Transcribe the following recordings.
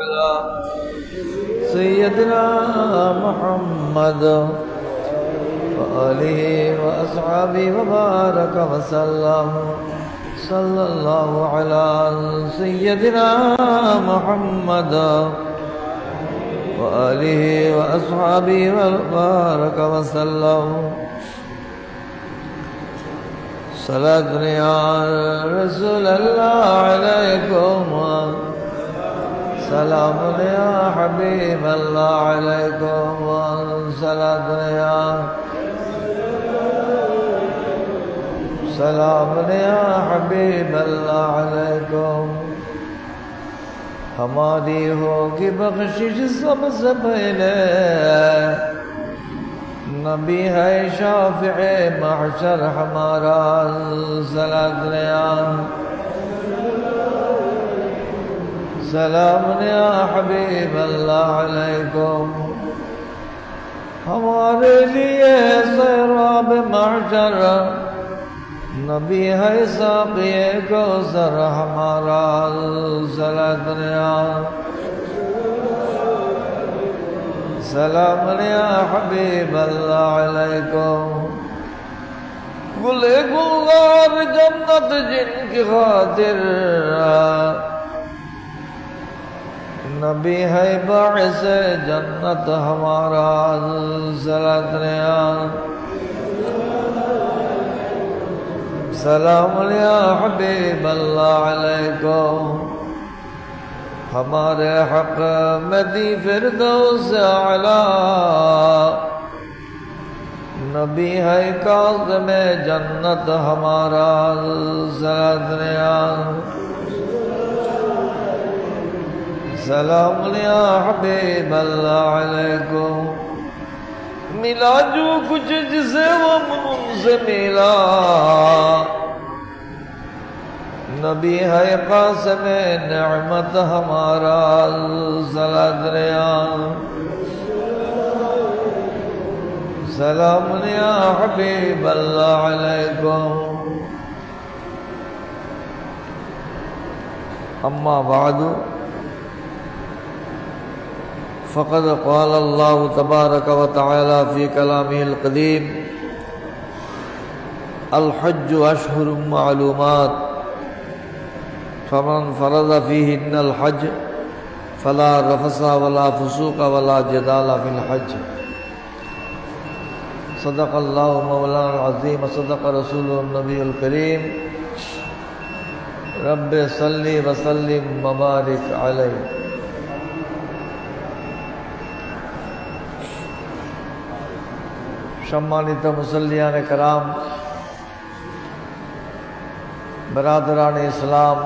على سيدنا محمد وآله وأصحابه وبارك وسلم صلى الله على سيدنا محمد وآله وأصحابه وبارك وسلم صلاة يا رسول الله عليكم سلام يا حبيب الله عليكم صلاة يا سلام يا حبيب اللہ علیکم ہماری ہوگی بخشش سب سے پہلے نبی ہے شافع محشر ہمارا صلاۃ یا سلام یا حبیب اللہ علیکم ہمارے لیے سیراب محشر نبی ہے ساقی کوثر ہمارا صلاۃ یا سلام یا حبیب اللہ علیکم گل گلزار جنت جن کی خاطر نبی ہے باعث جنت ہمارا صلاۃ یا سلام یا حبیب اللہ علیکم ہمارے حق میں دی فردوس اعلیٰ نبی ہے کاظم جنت ہمارا صلاۃ یا سلام یا حبیب اللہ علیکم ملا جو کچھ جسے وہ من سے ملا نبی ہے قاسم نعمت ہمارا صلاۃ یا سلام یا حبیب اللہ علیکم اما بعد فقد قال اللہ تبارک و تعالی فی کلامہ القدیم الحج اشہر معلومات فمن فرض فیہن الحج فلا رفث ولا فسوق ولا جدال فی الحج صدق اللہ مولانا العظیم صدق رسول النبی الکریم رب صلی وسلم مبارک علیہ সম্মানিত মুসল্লিয়ান کرام برادران اسلام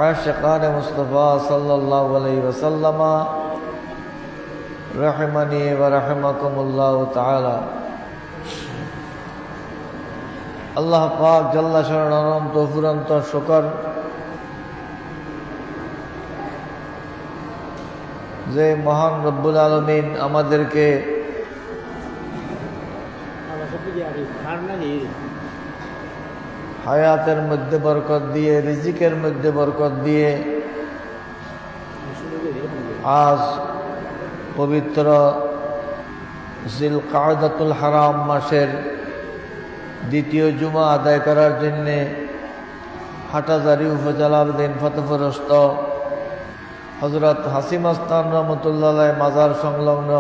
عاشقان مصطفیٰ صلی اللہ علیہ وسلم رحمنی ورحمکم اللہ تعالی اللہ پاک جل شانہ تو فورنت شکر যে মহান রব্বুল আলামিন আমাদেরকে হায়াতের মধ্যে বরকত দিয়ে রিজিকের মধ্যে বরকত দিয়ে আজ পবিত্র জিলকাদাতুল হারাম মাসের দ্বিতীয় জুমা আদায় করার জন্য হাটাজারি উপজেলাধীন ফতেপুরস্থ হযরত হাসিমাস্তান রহমতুল্লাহ মাজার সংলগ্ন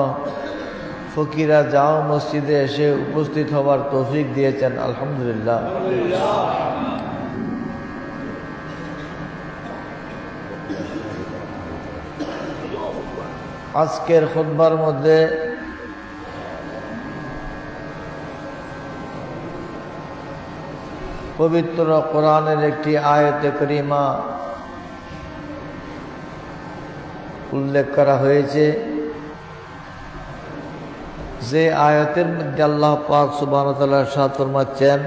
ফকিরা জাও মসজিদে এসে উপস্থিত হওয়ার তৌফিক দিয়েছেন আলহামদুলিল্লাহ। আজকের খুতবার মধ্যে পবিত্র কোরআনের একটি আয়াতে কারিমা উল্লেখ করা হয়েছে, যে আয়াতের মধ্যে আল্লাহ পাক সুবহানাহু ওয়া তাআলা ইরশাদ ফরমাচ্ছেন,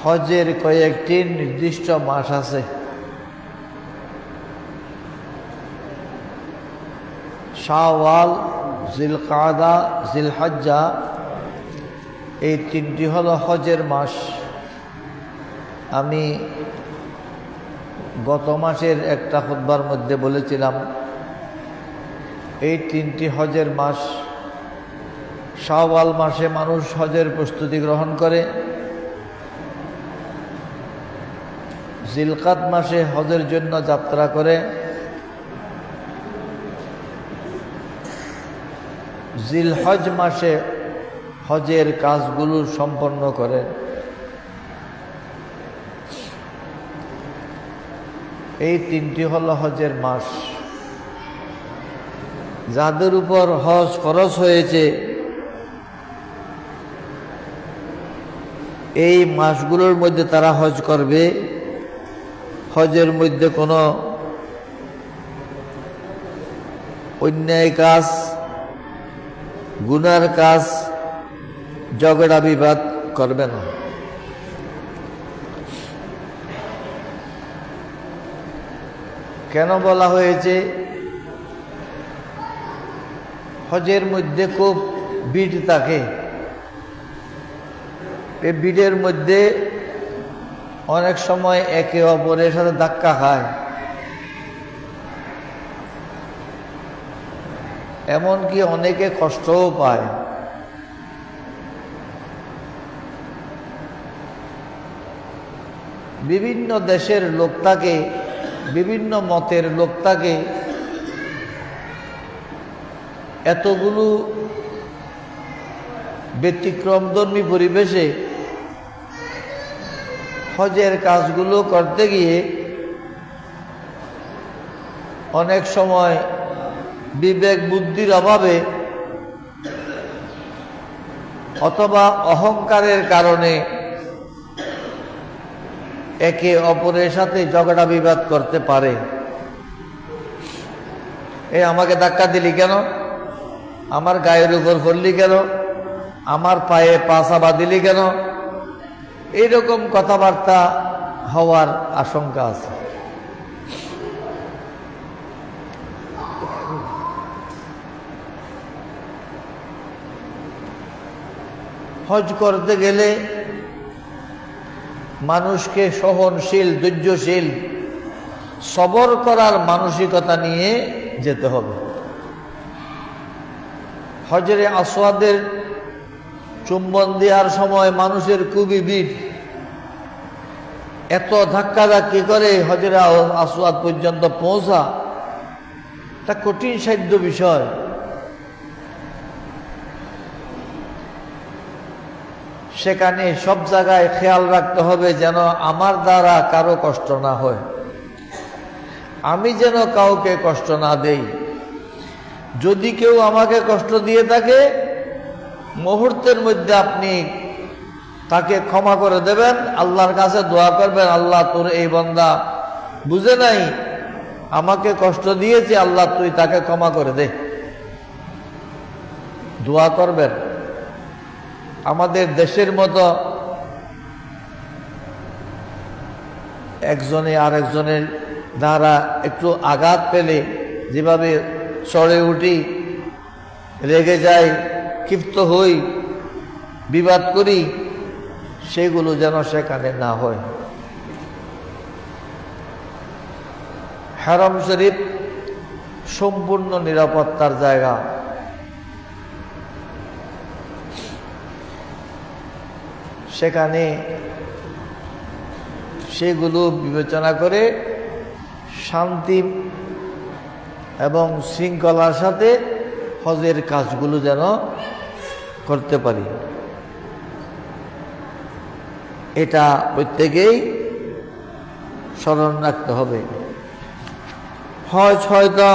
হজের কয়েকটি নির্দিষ্ট মাস আছে, শাওয়াল, জিলকাদা, জিলহজ্জা, এই তিনটি হলো হজের মাস। আমি গত মাসের একটা খুতবার মধ্যে বলেছিলাম এই 3টি হজের মাস। শাওয়াল মাসে মানুষ হজের প্রস্তুতি গ্রহণ করে, জিলকাদ মাসে হজের জন্য যাত্রা করে, জিলহজ মাসে হজের কাজগুলো সম্পন্ন করে। এই 3টি হলো হজের মাস। যাদের উপর হজ ফরজ হয়েছে এই মাসগুলোর মধ্যে তারা হজ করবে। হজের মধ্যে কোনো অন্যায় কাজ, গুনার কাজ, ঝগড়া বিবাদ করবে না। কেন বলা হয়েছে? হজের মধ্যে খুব ভিড় থাকে। এই ভিড়ের মধ্যে অনেক সময় একে অপরের সাথে ধাক্কা খায়, এমনকি অনেকে কষ্টও পায়। বিভিন্ন দেশের লোক থাকে, বিভিন্ন মতের লোক থাকে। এতগুলো ব্যতিক্রমধর্মী পরিবেশে হজের কাজগুলো করতে গিয়ে অনেক সময় বিবেক বুদ্ধির অভাবে অথবা অহংকারের কারণে একে অপরের সাথে ঝগড়া বিবাদ করতে পারে। আমাকে ধাক্কা দিলি কেন, আমার গায়ের উপর পড়লি কেন, আমার পায়ে পা চাপা দিলি কেন, এইরকম কথাবার্তা হওয়ার আশঙ্কা আছে। হজ করতে গেলে মানুষকে সহনশীল, ধৈর্যশীল, সবর করার মানসিকতা নিয়ে যেতে হবে। হজরে আসওয়াদের চুম্বন দেওয়ার সময় মানুষের খুবই ভিড়। এত ধাক্কাধাক্কি করে হজরে আসওয়াদ পর্যন্ত পৌঁছা এটা কঠিন সাধ্য বিষয়। সেখানে সব জায়গায় খেয়াল রাখতে হবে যেন আমার দ্বারা কারো কষ্ট না হয়, আমি যেন কাউকে কষ্ট না দেই। যদি কেউ আমাকে কষ্ট দিয়ে থাকে, মুহূর্তের মধ্যে আপনি তাকে ক্ষমা করে দেবেন, আল্লাহর কাছে দোয়া করবেন, আল্লাহ তোর এই বান্দা বুঝে নাই, আমাকে কষ্ট দিয়েছে, আল্লাহ তুই তাকে ক্ষমা করে দে, দোয়া করবেন। আমাদের দেশের মতো একজনে আরেকজনের দ্বারা একটু আঘাত পেলে যেভাবে চড়ে উঠি, রেগে যাই, ক্ষিপ্ত হই, বিবাদ করি, সেগুলো যেন সেখানে না হয়। হারাম শরীফ সম্পূর্ণ নিরাপত্তার জায়গা। সেখানে সেগুলো বিবেচনা করে শান্তি এবং শৃঙ্খলার সাথে হজের কাজগুলো যেন করতে পারি, এটা প্রত্যেকেই স্মরণ রাখতে হবে। হজ হয়তো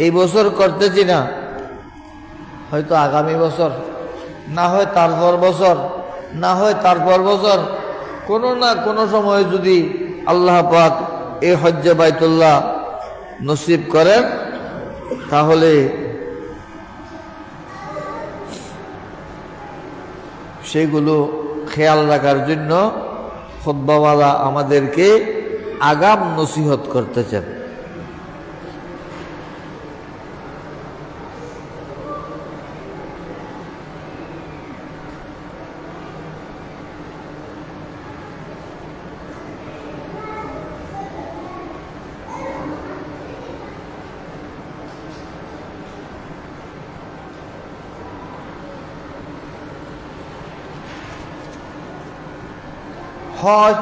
এই বছর করতেছি না, হয়তো আগামী বছর, না হয় তারপর বছর, না হয় তারপর বছর, কোনো না কোনো সময় যদি আল্লাহ পাক এই হজ্জে বাইতুল্লাহ নসিব করেন, তাহলে সেগুলো খেয়াল রাখার জন্য খুতবাওয়ালা আমাদেরকে আগাম নসিহত করতেছেন। হজ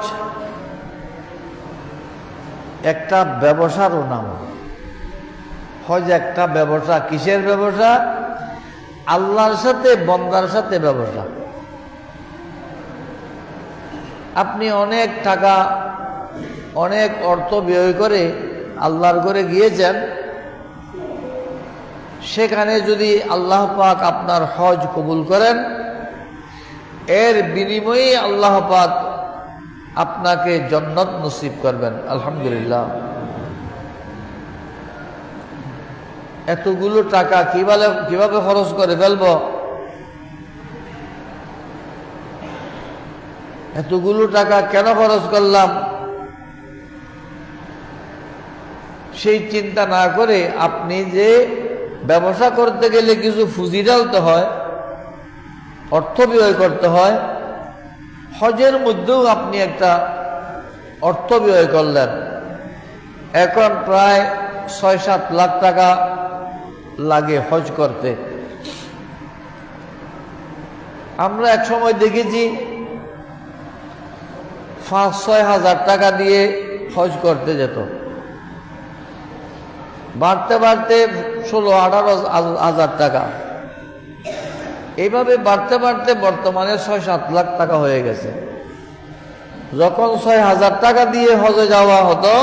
একটা ব্যবসারও নাম। হজ একটা ব্যবসা। কিসের ব্যবসা? আল্লাহর সাথে বন্দার সাথে ব্যবসা। আপনি অনেক টাকা অনেক অর্থ ব্যয় করে আল্লাহর ঘরে গিয়েছেন, সেখানে যদি আল্লাহ পাক আপনার হজ কবুল করেন, এর বিনিময়ে আল্লাহ পাক আপনাকে জান্নাত নসিব করবেন। আলহামদুলিল্লাহ। এতগুলো টাকা কিভাবে খরচ করে ফেলব? এতগুলো টাকা কেন খরচ করলাম, সেই চিন্তা না করে আপনি যে ব্যবসা করতে গেলে কিছু পুঁজি ঢালতে হয়, অর্থ ব্যয় করতে হয়, হজের মধ্যেও আপনি একটা অর্থ ব্যয় করলেন। এখন প্রায় ৬-৭ লাখ টাকা লাগে হজ করতে। আমরা এক সময় দেখেছি ৫-৬ হাজার টাকা দিয়ে হজ করতে যেত, বাড়তে বাড়তে ১৬-১৮ হাজার টাকা, এইভাবে বাড়তে বাড়তে বর্তমানে ৬-৭ লাখ টাকা হয়ে গেছে। যখন ৬,০০০ টাকা দিয়ে হজে যাওয়া হতো,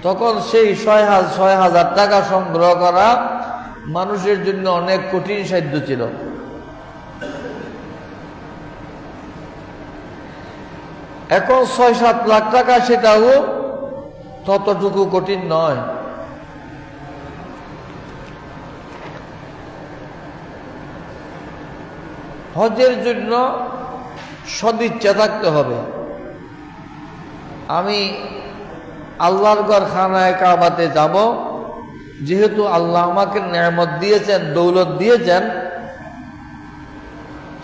তখন সেই ৬,০০০ টাকা সংগ্রহ করা মানুষের জন্য অনেক কঠিন সাধ্য ছিল। এখন ৬-৭ লাখ টাকা, সেটাও ততটুকু কঠিন নয়। হজের জন্য সদিচ্ছা থাকতে হবে। আমি আল্লাহর ঘর খানায়ে কাবাতে যাব, যেহেতু আল্লাহ আমাকে নেয়ামত দিয়েছেন, দৌলত দিয়েছেন।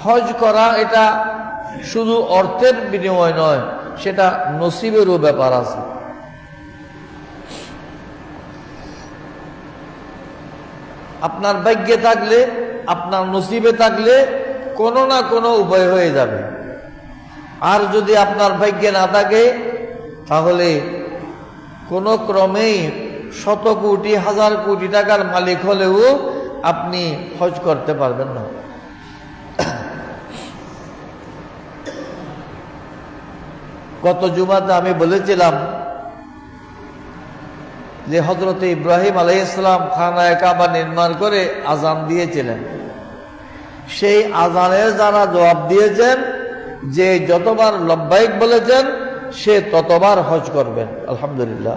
হজ করা এটা শুধু অর্থের বিনিময় নয়, সেটা নসিবেরও ব্যাপার আছে। আপনার ভাগ্যে থাকলে, আপনার নসিবে থাকলে কোনো না কোনো উপায় হয়ে যাবে। আর যদি আপনার ভাগ্যে না থাকে, তাহলে কোনো ক্রমেই ১০০ কোটি ১,০০০ কোটি টাকার মালিক হলেও আপনি হজ করতে পারবেন না। গত জুমাতে আমি বলেছিলাম যে হযরত ইব্রাহিম আলাইহিস সালাম খানায়ে কাবা নির্মাণ করে আযান দিয়েছিলেন। সেই আযানের যারা জবাব দিয়েছেন, যে যতবার লব্বাইক বলেছেন, সে ততবার হজ করবেন। আলহামদুলিল্লাহ।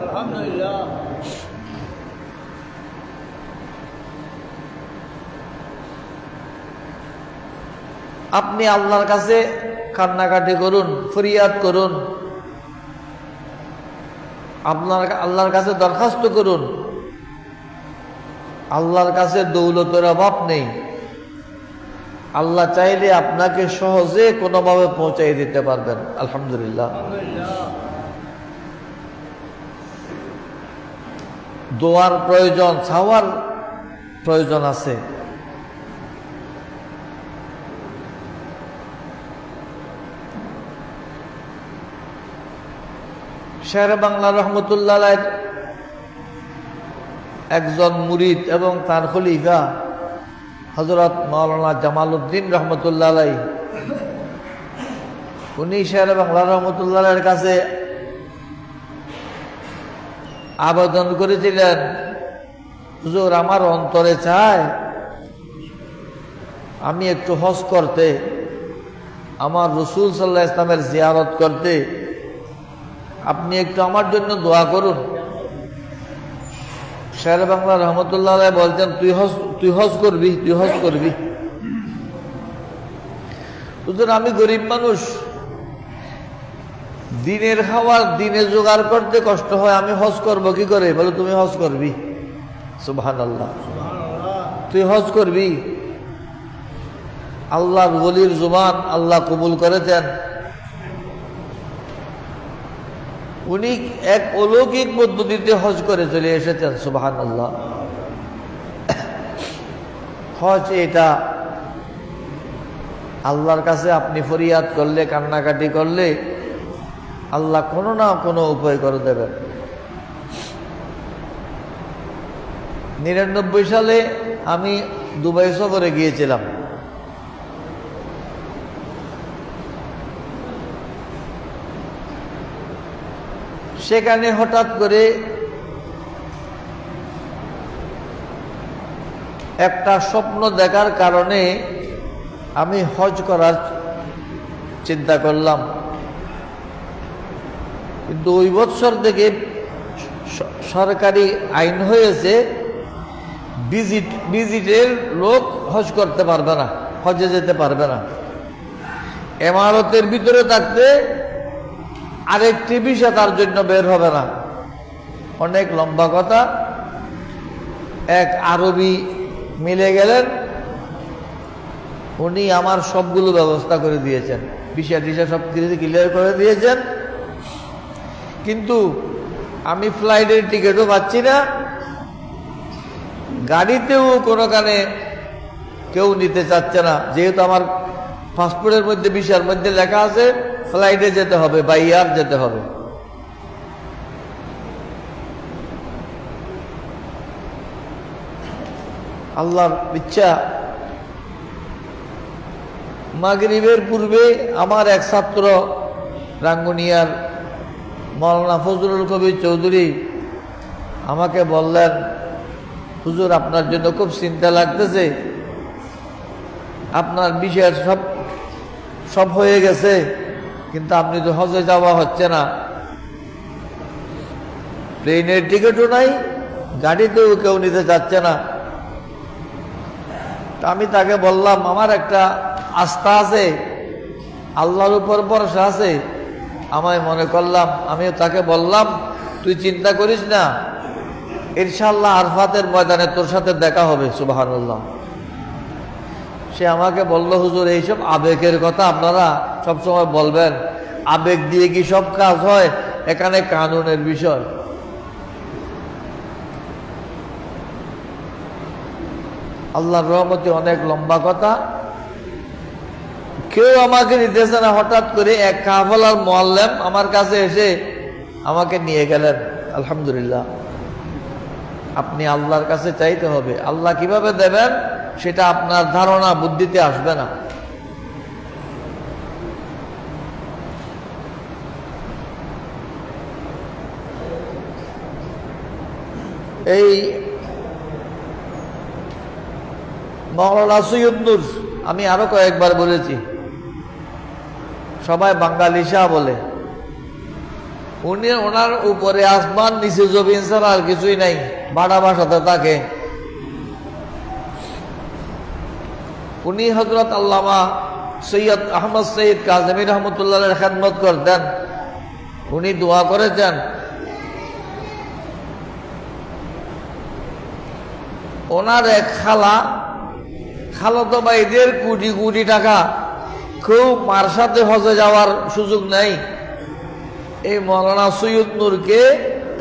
আপনি আল্লাহর কাছে কান্নাকাটি করুন, ফরিয়াদ করুন, আল্লাহর কাছে দরখাস্ত করুন। আল্লাহর কাছে দৌলতের অভাব নেই। আল্লাহ চাইলে আপনাকে সহজে কোনোভাবে পৌঁছাই দিতে পারবেন। আলহামদুলিল্লাহ। দোয়ার প্রয়োজন, চাওয়ার প্রয়োজন আছে। শের বাংলা রহমতুল্লাহ আলাইহির একজন মুরিদ এবং তার খলিফা হযরত মাওলানা জামাল উদ্দিন রহমতুল্লাহ আলাইহি, উনি শের বাংলা রহমতুল্লাহ আলাইহির কাছে আবেদন করেছিলেন, হুজুর আমার অন্তরে চায় আমি একটু হজ করতে, আমার রাসূল সাল্লাল্লাহু আলাইহি ওয়াসাল্লামের জিয়ারত করতে, আপনি একটু আমার জন্য দোয়া করুন। শের বাংলা রহমতুল্লাহ আলাইহি বলছেন, তুই হজ করবি, তুই হজ করবি। হুজুর আমি গরিব মানুষ, দিনের খাওয়ার দিনে জোগাড় করতে কষ্ট হয়, আমি হজ করব কি করে? বলে তুমি হজ করবি। সুবহানাল্লাহ। তুই হজ করবি। আল্লাহর ওলির জুবান আল্লাহ কবুল করেছেন। উনি এক অলৌকিক পদ্ধতিতে হজ করে চলে এসেছেন। সুবহানাল্লাহ। হজ এটা আল্লাহর কাছে আপনি ফরিয়াদ করলে, কান্নাকাটি করলে আল্লাহ কোনো না কোনো উপায় করে দেবেন। 99 সালে আমি দুবাই সফরে গিয়েছিলাম। সেখানে হঠাৎ করে একটা স্বপ্ন দেখার কারণে আমি হজ করার চিন্তা করলাম, কিন্তু ওই বছর থেকে সরকারি আইন হয়েছে ভিজিটের লোক হজ করতে পারবে না, হজে যেতে পারবে না। ইমারতের ভিতরে থাকতে আরেকটি ভিসা তার জন্য বের হবে না। অনেক লম্বা কথা। এক আরবি মিলে গেলেন, উনি আমার সবগুলো ব্যবস্থা করে দিয়েছেন, ভিসা টিসা সব কিছু ক্লিয়ার করে দিয়েছেন। কিন্তু আমি ফ্লাইটের টিকিটও পাচ্ছি না, গাড়িতেও কোনোখানে কেউ নিতে চাচ্ছে না, যেহেতু আমার পাসপোর্টের মধ্যে ভিসার মধ্যে লেখা আছে ফ্লাইটে যেতে হবে, বাই এয়ার যেতে হবে। আল্লাহর ইচ্ছা, মাগরিবের পূর্বে আমার এক ছাত্র রাঙ্গুনিয়ার মাওলানা ফজলুল কবির চৌধুরী আমাকে বললেন, হুজুর আপনার জন্য খুব চিন্তা লাগতেছে, আপনার বিষয় সব হয়ে গেছে, কিন্তু আপনি তো হজে যাওয়া হচ্ছে না, প্লেনের টিকিটও নাই, গাড়িতেও কেউ নিতে চাচ্ছে না। আমি তাকে বললাম, আমার একটা আস্থা আছে, আল্লাহর উপর ভরসা আছে। আমায় মনে করলাম, আমিও তাকে বললাম, তুই চিন্তা করিস না, ইনশাআল্লাহ আরফাতের ময়দানে তোর সাথে দেখা হবে। সুবহানাল্লাহ। সে আমাকে বলল, হুজুর এইসব আবেগের কথা আপনারা সবসময় বলবেন, আবেগ দিয়ে কি সব কাজ হয়? এখানে কানুনের বিষয়। আল্লাহর রহমতে অনেক লম্বা কথা। কেউ আমাকে নিতেছে না, হঠাৎ করে এক কাফেলার মুআল্লিম আমার কাছে এসে আমাকে নিয়ে গেলেন। আলহামদুলিল্লাহ। আপনি আল্লাহর কাছে চাইতে হবে, আল্লাহ কিভাবে দেবেন সেটা আপনার ধারণা বুদ্ধিতে আসবে না। এই মাওলানা সৈয়দ নূর, আমি আরো কয়েকবার বলেছি, সবাই বাঙালি শাহ বলে, উনি ওনার উপরে আসমান নিচে জমিন ছাড়া আর কিছুই নাই, বাড়া বাসাতে থাকে। উনি হযরত আল্লামা সৈয়দ আহমদ সৈয়দ কাজেমী রহমতুল্লাহের খেদমত করতেন। উনি দোয়া করেছেন, ওনার এক খালাতো ভাইদের কোটি কোটি টাকা, কেউ মার সাথে হজে যাওয়ার সুযোগ নাই, এই মাওলানা সৈয়দ নূরকে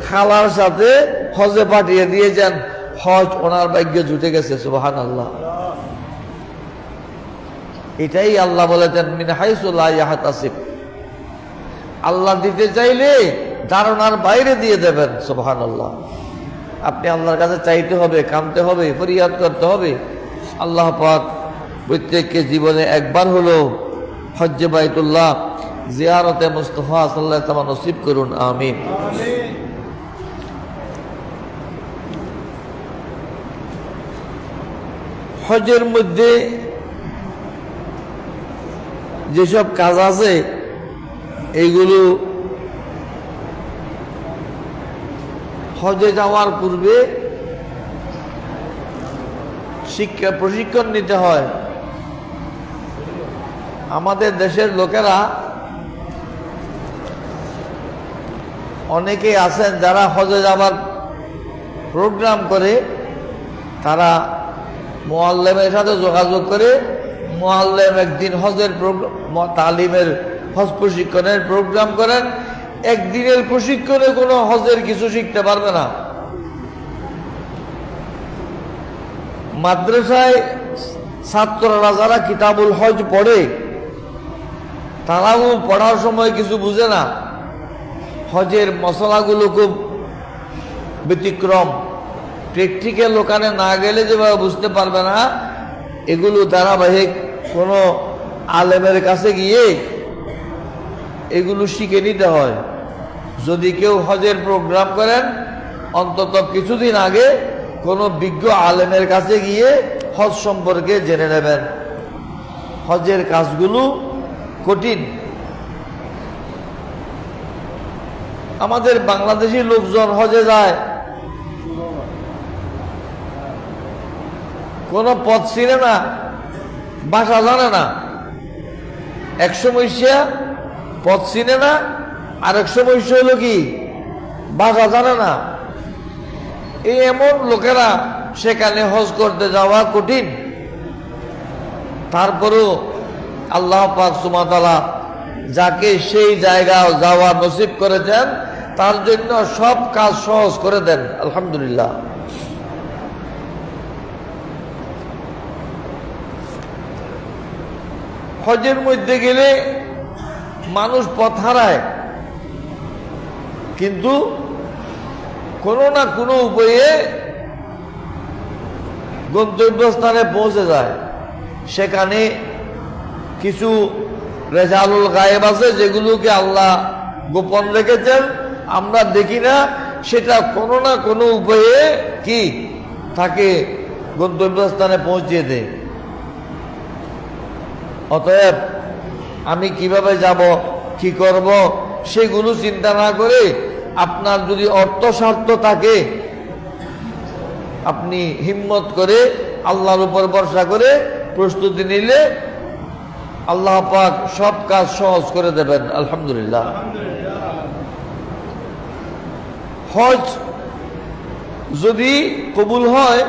খালার সাথে হজে পাঠিয়ে দিয়েছেন। হজ ওনার ভাগ্যে জুটে গেছে। সুবহানাল্লাহ। এটাই আল্লাহ বলেছেন, মিন হাইসু লা ইয়াহতাসিব। আল্লাহ দিতে চাইলে ধারণার বাইরে দিয়ে দেবেন। সুবহানাল্লাহ। আপনি আল্লাহর কাছে চাইতে হবে, কামতে হবে, ফরিয়াদ করতে হবে। আল্লাহ পাক প্রত্যেককে জীবনে একবার হলো হজ্জে বাইতুল্লাহ জিয়ারতে মুস্তাফা সাল্লাল্লাহু আলাইহি ওয়াসাল্লাম নসিব করুন। আমিন। হজের মধ্যে যেসব কাজ আছে এইগুলো হজে যাওয়ার পূর্বে শিক্ষা প্রশিক্ষণ নিতে হয়। আমাদের দেশের লোকেরা অনেকেই আছেন যারা হজে যাওয়ার প্রোগ্রাম করে, তারা মুআল্লিমের সাথে যোগাযোগ করে, মুআল্লিম একদিন হজের তালিমের হজ প্রশিক্ষণের প্রোগ্রাম করেন। একদিনের প্রশিক্ষণে কোনো হজের কিছু শিখতে পারবে না। মাদ্রাসায় ছাত্ররা যারা কিতাবুল হজ পড়ে তারাও পড়ার সময় কিছু বুঝে না, হজের মশলাগুলো খুব ব্যতিক্রম, প্র্যাকটিক্যাল ওখানে না গেলে যেভাবে বুঝতে পারবে না, এগুলো ধারাবাহিক কোনো আলেমের কাছে গিয়ে এগুলো শিখে নিতে হয়। যদি কেউ হজের প্রোগ্রাম করেন অন্তত কিছুদিন আগে কোনো বিজ্ঞ আলেমের কাছে গিয়ে হজ সম্পর্কে জেনে নেবেন। হজের কাজগুলো কঠিন। আমাদের বাংলাদেশি লোকজন হজে যায়, কোনো পথ চিনে না, ভাষা জানে না। এক সময় পথ চিনে না, আর এক সময় হলো কি ভাষা জানে না। এই এমন লোকেরা সেখানে হজ করতে যাওয়া কঠিন। তারপরেও আল্লাহ পাক সুবহানাহু ওয়া তাআলা যাকে সেই জায়গায় যাওয়া নসিব করেছেন তার জন্য সব কাজ সহজ করে দেন, আলহামদুলিল্লাহ। হজের মধ্যে গেলে মানুষ পথ হারায়, কিন্তু কোনো না কোনো উপায়ে গন্তব্যস্থানে পৌঁছে যায়। সেখানে কিছু রেজালুল গায়েব আছে যেগুলোকে আল্লাহ গোপন রেখেছেন, আমরা দেখি না, সেটা কোনো না কোনো উপায়ে কি তাকে গন্তব্যস্থানে পৌঁছিয়ে দেয়। অতএব আমি কিভাবে যাব, কি করব, সেগুলো চিন্তা না করে আপনার যদি অর্থ স্বার্থ থাকে আপনি হিম্মত করে আল্লাহর উপর ভরসা করে প্রস্তুতি নিলে আল্লাহ পাক সব কাজ সহজ করে দেবেন, আলহামদুলিল্লাহ। হজ যদি কবুল হয়,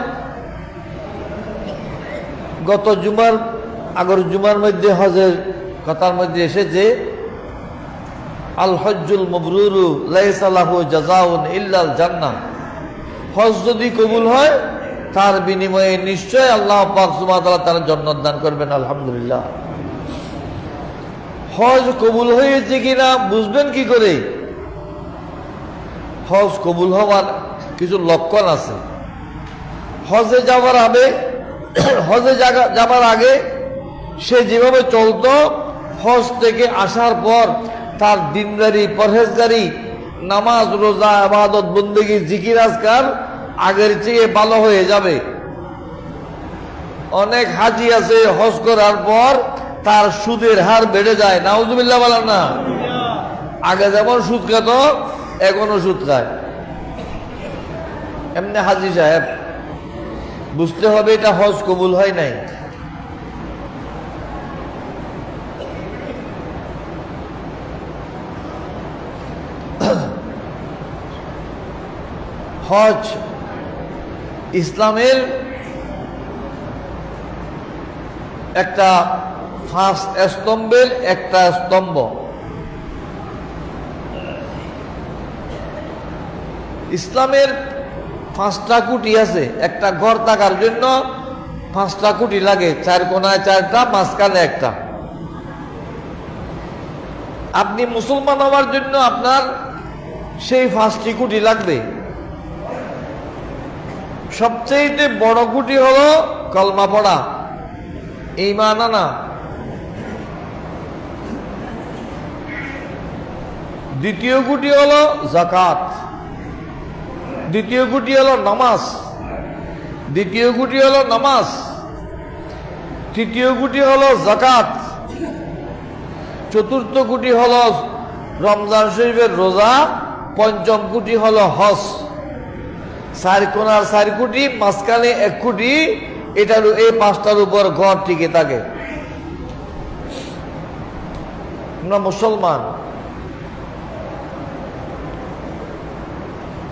গত জুমার আগের জুমার মধ্যে হজের কথার মধ্যে এসেছে আল হজ্জুল মাবরুরু লাইসা লাহু জাযাউন ইল্লাল জান্নাহ। হজ যদি কবুল হয় তার বিনিময়ে নিশ্চয় আল্লাহ পাক সুবহানাহু ওয়া তাআলা তার জান্নাত দান করবেন, আলহামদুলিল্লাহ। হজ কবুল হয়েছে কিনা বুঝবেন কি করে? হজ কবুল হওয়ার কিছু লক্ষণ আছে। হজে যাবার আগে সে যেভাবে চলতো, হজ থেকে আসার পর তার দিনদারি, পরহেজগারি, নামাজ, রোজা, ইবাদত, বন্দেগী, জিকির, আজকার আগের চেয়ে ভালো হয়ে যাবে। অনেক হাজি আছে হজ করার পর তার সুদের হার বেড়ে যায়, নাউজুবিল্লাহ বলেন না। আগে যেমন সুদ খেত এখনো সুদ খায়। এমনি হাজি সাহেব বুঝতে হবে এটা হজ কবুল হয় নাই। হজ ইসলামের একটা ফার্স্ট স্তম্ভের একটা স্তম্ভ। ইসলামের 5টা খুঁটি আছে। একটা ঘর থাকার জন্য 5টা খুঁটি লাগে, 4 কোণায় 4টা, মাঝখানে একটা। আপনি মুসলমান হওয়ার জন্য আপনার সেই 5টি খুঁটি লাগবে। সবচেয়ে বড় খুঁটি হলো কলমা পড়া, ঈমান আনা। দ্বিতীয় খুঁটি হলো যাকাত, দ্বিতীয় খুঁটি হলো নামাজ, দ্বিতীয় খুঁটি হলো নামাজ, তৃতীয় খুঁটি হলো যাকাত, চতুর্থ খুঁটি হলো রমজান শরীফের রোজা, পঞ্চম খুঁটি হলো হজ। 4 কোণার 4 খুঁটি, মাঝখানে 1 খুঁটি, এটার এই 5টার উপর ঘর টিকে থাকে। আমরা মুসলমান,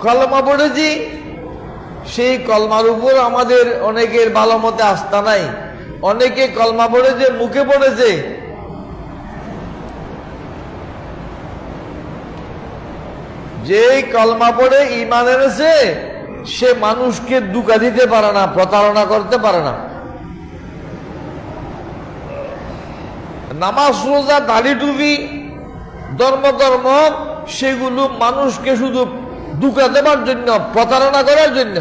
কলমা পড়েছি, সেই কলমার উপর আমাদের অনেকের ভালো মতে আস্থা নাই। অনেকে কলমা পড়েছে, মুখে পড়েছে, যেই কলমা পড়ে ঈমান এনেছে সে মানুষকে ধোঁকা দিতে পারে না, প্রতারণা করতে পারে না। নামাজ রোজা দাড়ি টুপি ধর্ম সেগুলো মানুষকে শুধু ধোঁকা দেবার জন্য, প্রতারণা করার জন্য।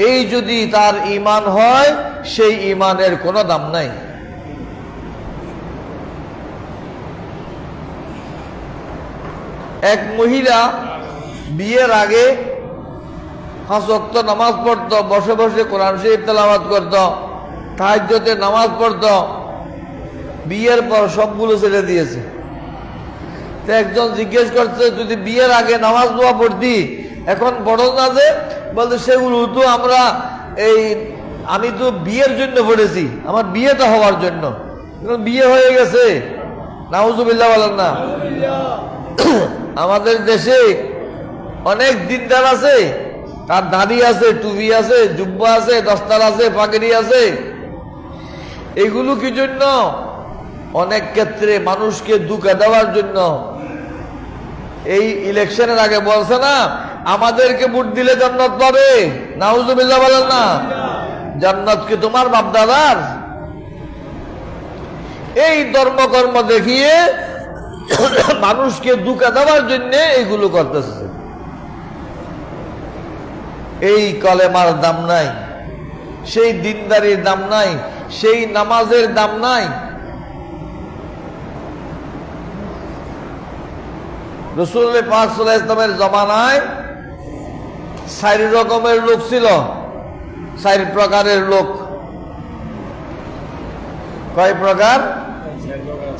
এই যদি তার ঈমান হয়, সেই ঈমানের কোনো দাম নাই। এক মহিলা বিয়ের আগে 5 ওয়াক্ত নামাজ পড়তো, বসে বসে কোরআন শরীফ তেলাওয়াত করত, তাহাজ্জুদে নামাজ পড়ত। বিয়ের পর সবগুলো ছেড়ে দিয়েছে। তো একজন জিজ্ঞেস করছে, যদি বিয়ের আগে নামাজ দোয়া পড়তি, এখন বড় না যে? বলতে সেগুলো তো আমি তো বিয়ের জন্য পড়েছি, আমার বিয়েটা হওয়ার জন্য। বিয়ে হয়ে গেছে, নাউজুবিল্লাহ বলেন না। আমাদের দেশে অনেক দিনদার আছে, তার দাড়ি আছে, টুপি আছে, জুব্বা আছে, দস্তার আছে, পাগড়ি আছে। এগুলো কি জন্য? অনেক ক্ষেত্রে মানুষকে ধোঁকা দেওয়ার জন্য। এই ইলেকশনের আগে বলছে না, আমাদেরকে ভোট দিলে জান্নাত পাবে। নাউজুবিল্লাহ বলেন না। জান্নাত কি তোমার বাপ দাদার? এই ধর্মকর্ম দেখিয়ে মানুষকে ধোঁকা দেওয়ার জন্য এইগুলো করতেছে। এই কলেমার দাম নাই, সেই দিনদারির দাম নাই, সেই নামাজের দাম নাই। রাসূল পাক সাল্লাল্লাহু আলাইহি ওয়াসাল্লামের জমানায় 4 রকমের লোক ছিল, 4 প্রকারের লোক। কয় প্রকার?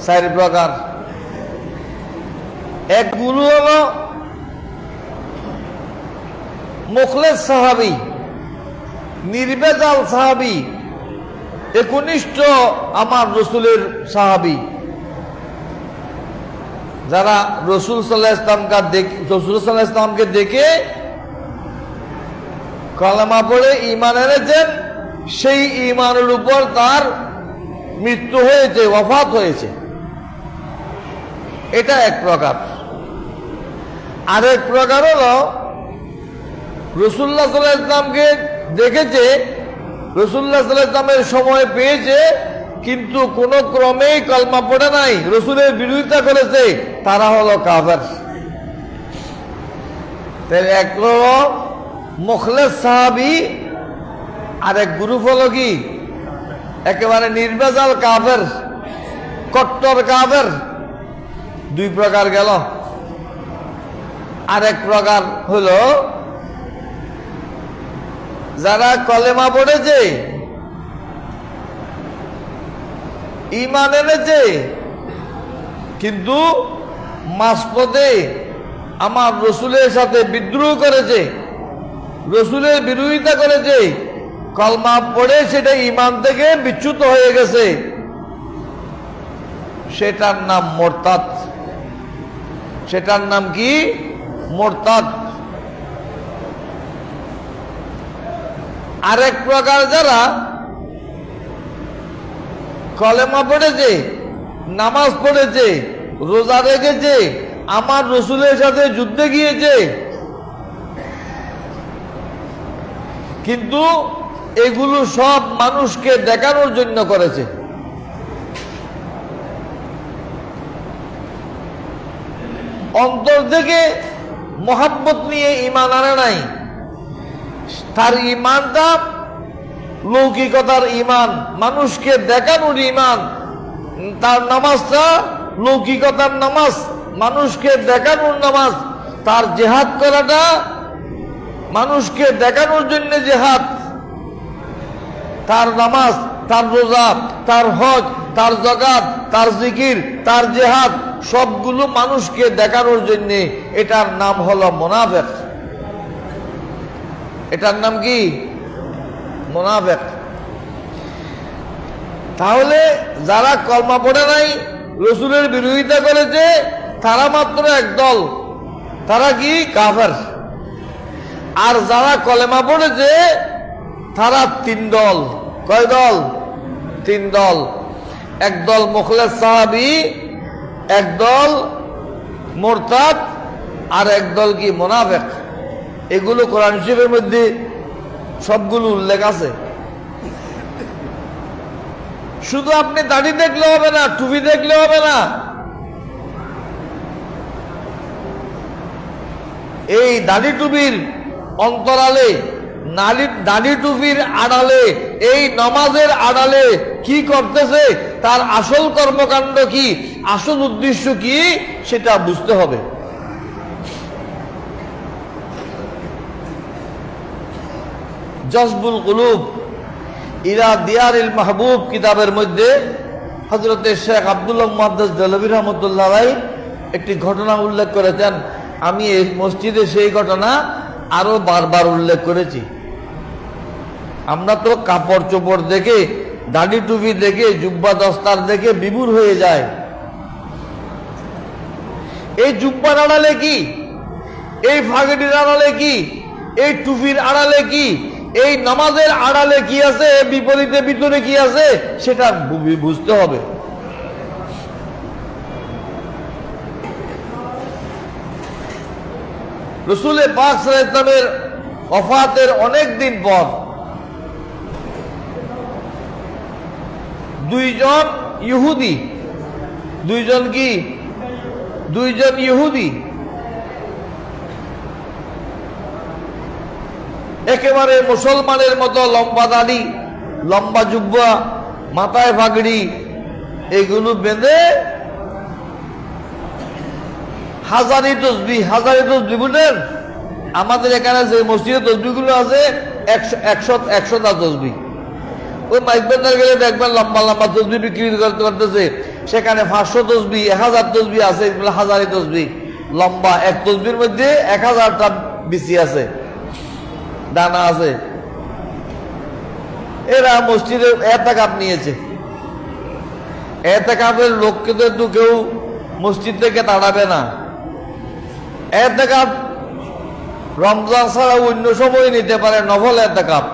4 প্রকার। একগুলো হলো মুখলেস সাহাবী, নির্ভেজাল সাহাবী, একনিষ্ঠ আমার রাসূলের সাহাবী, যারা রাসূল সাল্লাল্লাহু আলাইহি ওয়াসাল্লামকে দেখে কলেমা পড়ে ঈমান এনেছেন, সেই ঈমানের উপর তার মৃত্যু হয়েছে, ওয়াফাত হয়েছে। এটা এক প্রকার। আরেক প্রকার হলো রাসূলুল্লাহ সাল্লাল্লাহু আলাইহি ওয়াসাল্লামকে দেখেছে, রাসূলুল্লাহ সাল্লাল্লাহু আলাইহি ওয়াসাল্লামের সময় পেয়েছে, কিন্তু কোন ক্রমেই কলমা পড়ে নাই, রাসূলের বিরোধিতা করেছে, তারা হলো কাফের। তাহলে এক হলো মুখলেস সাহাবী, আরেক গ্রুপ হলো কি একেবারে নির্ভেজাল কাফের, কট্টর কাফের। 2 প্রকার গেল। আরেক প্রকার হলো যারা কলেমা পড়েছে, ঈমান এনেছে, কিন্তু মাঝপথে আমার রাসূলের সাথে বিদ্রোহ করেছে, রাসূলের বিরোধিতা করেছে, কলমা পড়ে সেটা ঈমান থেকে বিচ্যুত হয়ে গেছে, সেটার নাম মুরতাদ। সেটার নাম কি? মুরতাদ। আরেক প্রকার যারা কলেমা পড়েছে, নামাজ পড়েছে, রোজা রেখেছে, আমার রাসূলের সাথে যুদ্ধে গিয়েছে, কিন্তু এগুলো সব মানুষকে দেখানোর জন্য করেছে। অন্তর থেকে মহাব্বত নিয়ে ঈমান আনে নাই। তার ঈমানটা লৌকিকতার ঈমান, মানুষকে দেখানোর ঈমান। তার নামাজটা লৌকিকতার নামাজ, মানুষকে দেখানোর নামাজ। তার জিহাদ করাটা মানুষকে দেখানোর জন্য জিহাদ। তার নামাজ, তার রোজা, তার হজ, তার যাকাত, তার জিকির, তার জিহাদ সবগুলো মানুষকে দেখানোর জন্য। এটার নাম হলো মুনাফিক। এটার নাম কি? মুনাফিক। তাহলে যারা কলমা পড়ে নাই, রাসূলের বিরোধিতা করেছে, তারা মাত্র একদল, তারা কি? কাফের। আর যারা কলেমা পড়েছে তারা 3 দল। কয় দল? 3 দল। একদল মুখলেস সাহাবী, একদল মুরতাদ, আর একদল কি? মুনাফিক। এগুলো কোরআন শরীফের মধ্যে সবগুলো উল্লেখ আছে। শুধু আপনি দাড়ি দেখলে হবে না, টুপি দেখলে হবে না, এই দাড়ি টুপির অন্তরালে, দাড়ি টুপির আড়ালে, এই নামাজের আড়ালে কি করতেছে, তার আসল কর্মকাণ্ড কি, আসল উদ্দেশ্য কি, সেটা বুঝতে হবে। জজবুল কুলুব ইলা দিয়ারিল মাহবুব কিতাবের মধ্যে হযরতে শেখ আব্দুল্লাহ মুহাদ্দিস দেহলভী রাহমাতুল্লাহ আলাইহি একটি ঘটনা উল্লেখ করেছেন। আমি এই মসজিদে সেই ঘটনা আরো বারবার উল্লেখ করেছি। আমরা তো কাপড় চোপড় দেখে, দাড়ি টুপি দেখে, জুব্বা দস্তার দেখে বিভোর হয়ে যায়। এই জুব্বার আড়ালে কি, এই ফাগড়ির আড়ালে কি, এই টুপির আড়ালে কি, এই নামাজের আড়ালে কি আছে, বিপরীতে ভিতরে কি আছে, সেটা বুঝতে হবে। রাসূল পাক সাল্লাল্লাহু আলাইহি ওয়াসাল্লামের ওফাতের অনেক দিন পর দুইজন ইহুদি একেবারে মুসলমানের মতো লম্বা দাড়ি, লম্বা জুব্বা, মাথায় পাগড়ি, এগুলো বেঁধে হাজারি তসবিহ বুঝলেন? আমাদের এখানে যে মসজিদে তসবিহগুলো আছে 100টা তসবিহ। ওই মাইক বাজার গেলে দেখবেন লম্বা লম্বা তসবিহ বিক্রি করতেছে, সেখানে 500 তসবিহ, 1000 তসবিহ আছে, এগুলো হাজারি তসবিহ। লম্বা এক তসবির মধ্যে 1000টা বিচি আছে, দানা আছে। এরা মসজিদে এতেকাফ নিয়েছে। এতেকাফের লোককে তো কেউ মসজিদ থেকে তাড়াবে না। এতেকাফ রমজান ছাড়া অন্য সময় নিতে পারে, নফল এতেকাফ।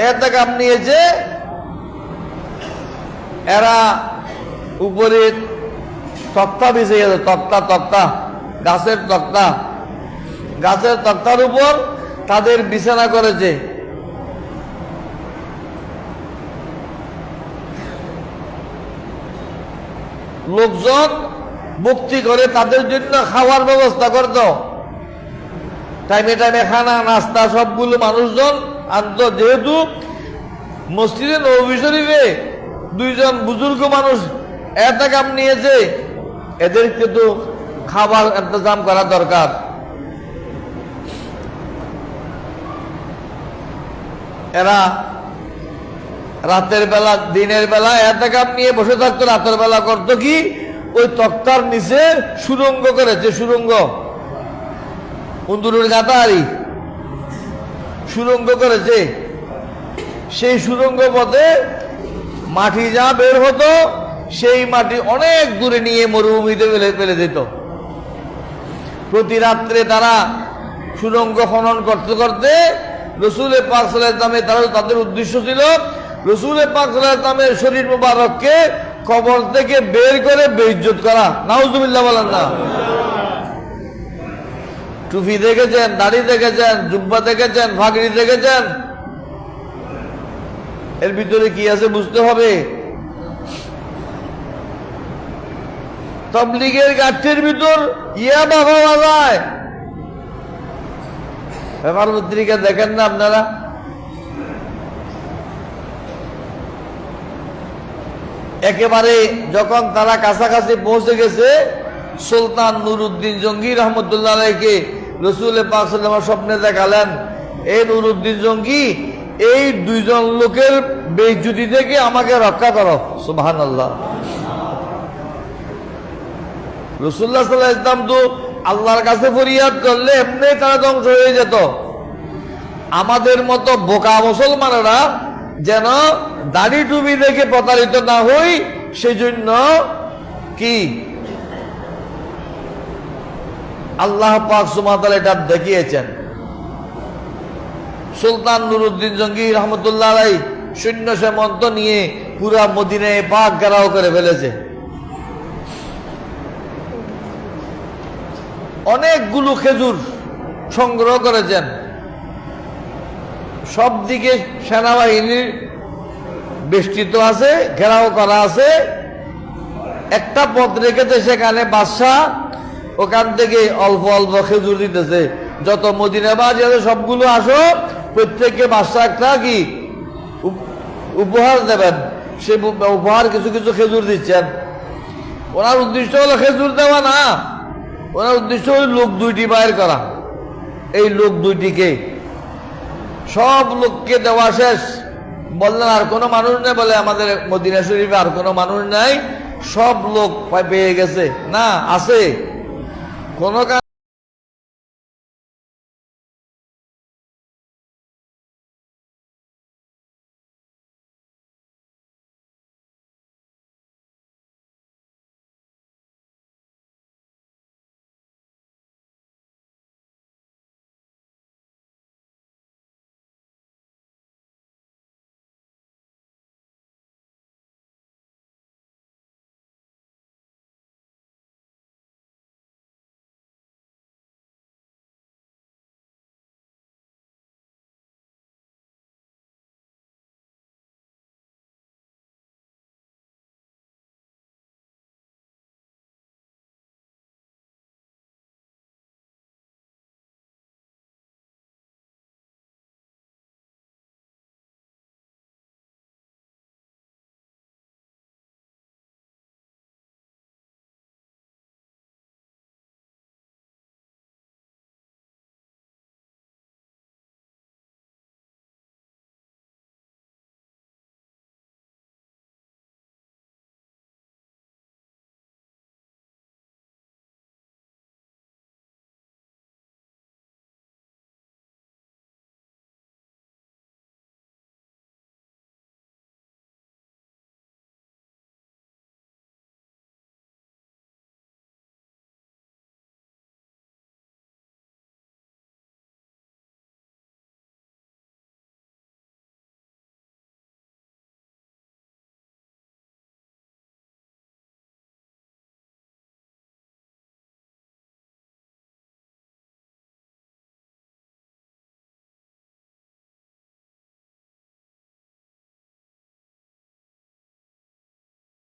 এতেকাফ নিয়েছে এরা, উপরে তক্তা বিছিয়ে গেছে, তক্তা গাছের তক্তার উপর তাদের বিছানা করেছে। লোকজন মুক্তি করে তাদের জন্য খাওয়ার ব্যবস্থা করত, টাইমে টাইমে খানা নাস্তা সবগুলো মানুষজন আনত। যেহেতু মসজিদে নববী শরীফে দুইজন বুজুর্গ মানুষ এতেকাফ নিয়েছে, এদেরকে তো খাবার ইন্তজাম করা দরকার। এরা রাতের বেলা, দিনের বেলা এতেকাফ নিয়ে বসে থাকতো, রাতের বেলা করতো কি, ওই তক্তার নিচে সুরঙ্গ করেছে, সুরঙ্গ, কুন্দুরের গাতারি সুরঙ্গ করেছে। সেই সুরঙ্গ পথে মাটি যা বের হতো, সেই মাটি অনেক দূরে নিয়ে মরুভূমিতে ফেলে দিত। প্রতি রাত্রে তারা সুরঙ্গ খনন করতে করতে রাসূল পাক সাল্লাল্লাহু আলাইহি ওয়াসাল্লামের তাদের উদ্দেশ্য ছিল রাসূল পাক সাল্লাল্লাহু আলাইহি ওয়াসাল্লামের শরীর মুবারককে কবর থেকে বের করে বেইজ্জত করা। নাউজুবিল্লাহ বলেন না। টুপি দেখেছেন, দাড়ি দেখেছেন, জুব্বা দেখেছেন, পাগড়ি দেখেছেন, এর ভিতরে কি আছে বুঝতে হবে। তাবলীগের গাঠির ভিতর ইয়াবা পাওয়া যায়। ব্যাপার পত্রিকা দেখেন না আপনারা? একেবারে যখন তারা কাছাকাছি পৌঁছে গেছে, সুলতান নুরউদ্দিন জঙ্গি রহমতুল্লাহ আলাইহিকে রাসূল পাক সাল্লাল্লাহু আলাইহি ওয়াসাল্লাম স্বপ্নে দেখালেন, এই নুরউদ্দিন জঙ্গি, এই দুইজন লোকের বেইজ্জতি থেকে আমাকে রক্ষা করো। সুবহানাল্লাহ। রাসূলুল্লাহ সাল্লাল্লাহু আলাইহি ওয়াসাল্লাম তো আল্লাহর কাছে ফরিয়াদ করলে এমনি তারা ধ্বংস হয়ে যেত। আমাদের মতো বোকা মুসলমানেরা যেন দাড়ি টুপি দেখে প্রতারিত না হই, সেজন্য কি আল্লাহ পাক সুবহানাহু ওয়া তাআলা এটা দেখিয়েছেন। সুলতান নুরউদ্দিন জঙ্গি রহমতুল্লাহ আলাইহি সৈন্য সামন্ত নিয়ে পুরা মদিনায় পাক ঘেরাও করে ফেলেছে। অনেকগুলো খেজুর সংগ্রহ করেছেন। সব দিকে সেনাবাহিনীর বেষ্টিত আছে, ঘেরাও করা আছে। একটা পথ রেখেছে, সেখানে বাদশা ওখান থেকে অল্প অল্প খেজুর দিতেছে। যত মদিনাবাসী আছে সবগুলো আসো, প্রত্যেককে বাদশা একটা কি উপহার দেবেন। সে উপহার কিছু কিছু খেজুর দিচ্ছেন। ওনার উদ্দেশ্য হলো খেজুর দেওয়া না, ওনার উদ্দেশ্য হলো লোক দুইটি বাইর করা। এই লোক দুইটিকে, সব লোককে দেওয়া শেষ। বললেন আর কোনো মানুষ নেই, বলে আমাদের মদিনা শরীফে আর কোনো মানুষ নাই, সব লোক পেয়ে গেছে। না, আছে কোনো